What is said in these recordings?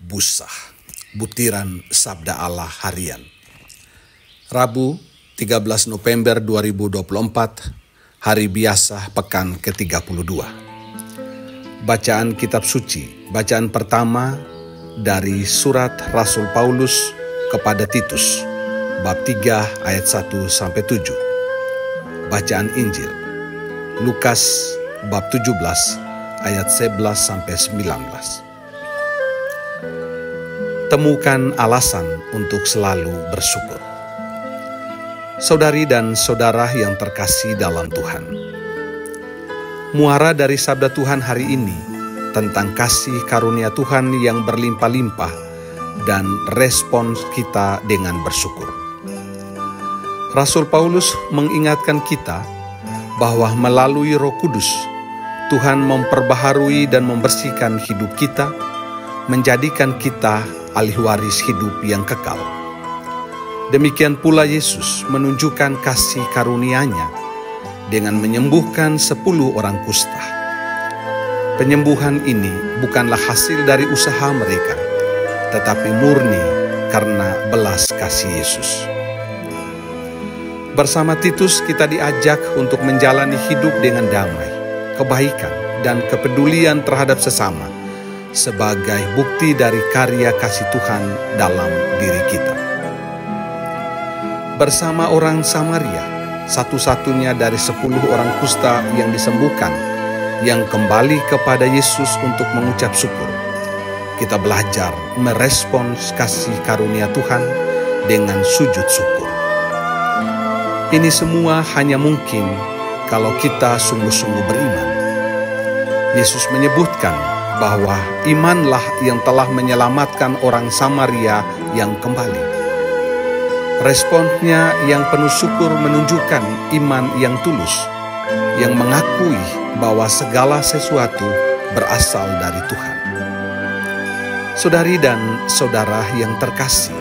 Busa, butiran Sabda Allah harian. Rabu, 13 November 2024, hari biasa pekan ke-32. Bacaan kitab suci, bacaan pertama dari surat Rasul Paulus kepada Titus, bab 3 ayat 1-7. Bacaan Injil, Lukas bab 17 ayat 11-19. Temukan alasan untuk selalu bersyukur. Saudari dan saudara yang terkasih dalam Tuhan, muara dari sabda Tuhan hari ini tentang kasih karunia Tuhan yang berlimpah-limpah dan respons kita dengan bersyukur. Rasul Paulus mengingatkan kita bahwa melalui Roh Kudus, Tuhan memperbaharui dan membersihkan hidup kita, menjadikan kita ahli waris hidup yang kekal. Demikian pula Yesus menunjukkan kasih karunia-Nya dengan menyembuhkan 10 orang kusta. Penyembuhan ini bukanlah hasil dari usaha mereka, tetapi murni karena belas kasih Yesus. Bersama Titus kita diajak untuk menjalani hidup dengan damai, kebaikan, dan kepedulian terhadap sesama sebagai bukti dari karya kasih Tuhan dalam diri kita. Bersama orang Samaria, satu-satunya dari 10 orang kusta yang disembuhkan, yang kembali kepada Yesus untuk mengucap syukur, kita belajar merespons kasih karunia Tuhan dengan sujud syukur. Ini semua hanya mungkin kalau kita sungguh-sungguh beriman. Yesus menyebutkan bahwa imanlah yang telah menyelamatkan orang Samaria yang kembali. Responsnya yang penuh syukur menunjukkan iman yang tulus, yang mengakui bahwa segala sesuatu berasal dari Tuhan. Saudari dan saudara yang terkasih,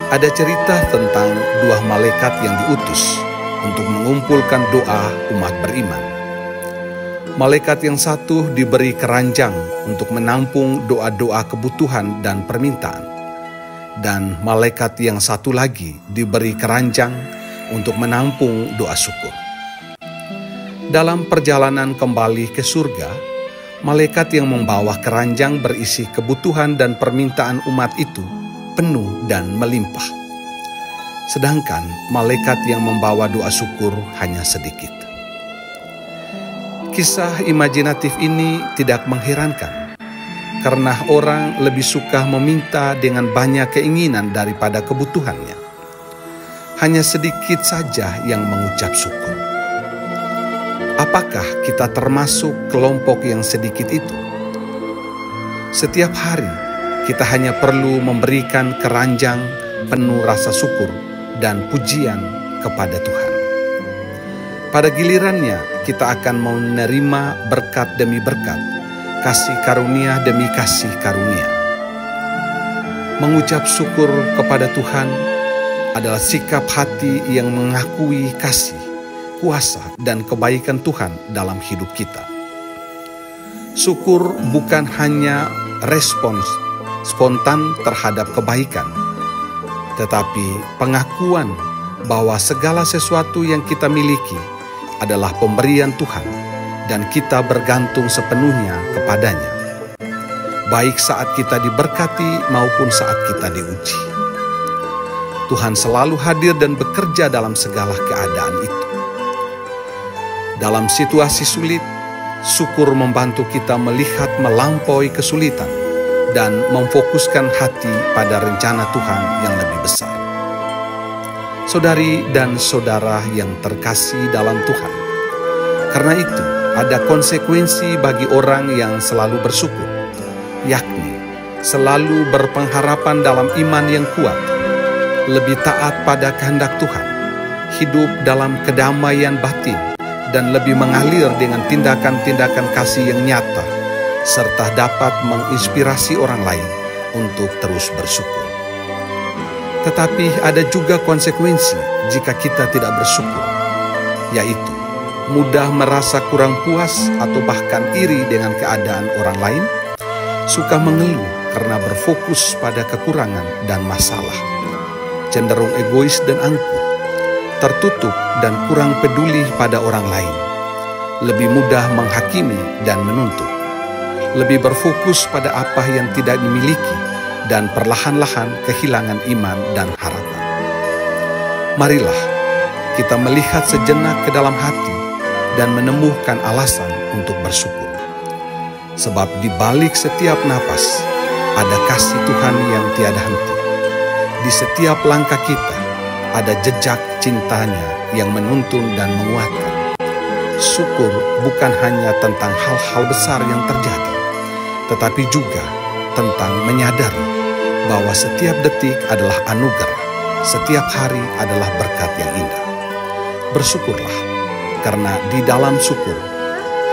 ada cerita tentang 2 malaikat yang diutus untuk mengumpulkan doa umat beriman. Malaikat yang satu diberi keranjang untuk menampung doa-doa kebutuhan dan permintaan. Dan malaikat yang satu lagi diberi keranjang untuk menampung doa syukur. Dalam perjalanan kembali ke surga, malaikat yang membawa keranjang berisi kebutuhan dan permintaan umat itu penuh dan melimpah. Sedangkan malaikat yang membawa doa syukur hanya sedikit. Kisah imajinatif ini tidak mengherankan, karena orang lebih suka meminta dengan banyak keinginan daripada kebutuhannya. Hanya sedikit saja yang mengucap syukur. Apakah kita termasuk kelompok yang sedikit itu? Setiap hari kita hanya perlu memberikan keranjang penuh rasa syukur dan pujian kepada Tuhan. Pada gilirannya, kita akan menerima berkat demi berkat, kasih karunia demi kasih karunia. Mengucap syukur kepada Tuhan adalah sikap hati yang mengakui kasih, kuasa, dan kebaikan Tuhan dalam hidup kita. Syukur bukan hanya respons spontan terhadap kebaikan, tetapi pengakuan bahwa segala sesuatu yang kita miliki adalah pemberian Tuhan dan kita bergantung sepenuhnya kepadanya, baik saat kita diberkati maupun saat kita diuji. Tuhan selalu hadir dan bekerja dalam segala keadaan itu. Dalam situasi sulit, syukur membantu kita melihat melampaui kesulitan dan memfokuskan hati pada rencana Tuhan yang lebih besar. Saudari dan saudara yang terkasih dalam Tuhan, karena itu ada konsekuensi bagi orang yang selalu bersyukur, yakni selalu berpengharapan dalam iman yang kuat, lebih taat pada kehendak Tuhan, hidup dalam kedamaian batin, dan lebih mengalir dengan tindakan-tindakan kasih yang nyata, serta dapat menginspirasi orang lain untuk terus bersyukur. Tetapi ada juga konsekuensi jika kita tidak bersyukur, yaitu mudah merasa kurang puas atau bahkan iri dengan keadaan orang lain, suka mengeluh karena berfokus pada kekurangan dan masalah, cenderung egois dan angkuh, tertutup dan kurang peduli pada orang lain, lebih mudah menghakimi dan menuntut, lebih berfokus pada apa yang tidak dimiliki, dan perlahan-lahan kehilangan iman dan harapan. Marilah kita melihat sejenak ke dalam hati dan menemukan alasan untuk bersyukur. Sebab di balik setiap napas ada kasih Tuhan yang tiada henti. Di setiap langkah kita ada jejak cintanya yang menuntun dan menguatkan. Syukur bukan hanya tentang hal-hal besar yang terjadi, tetapi juga tentang menyadari bahwa setiap detik adalah anugerah, setiap hari adalah berkat yang indah. Bersyukurlah, karena di dalam syukur,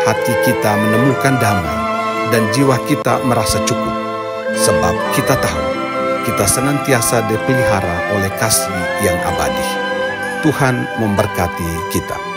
hati kita menemukan damai dan jiwa kita merasa cukup, sebab kita tahu kita senantiasa dipelihara oleh kasih yang abadi. Tuhan memberkati kita.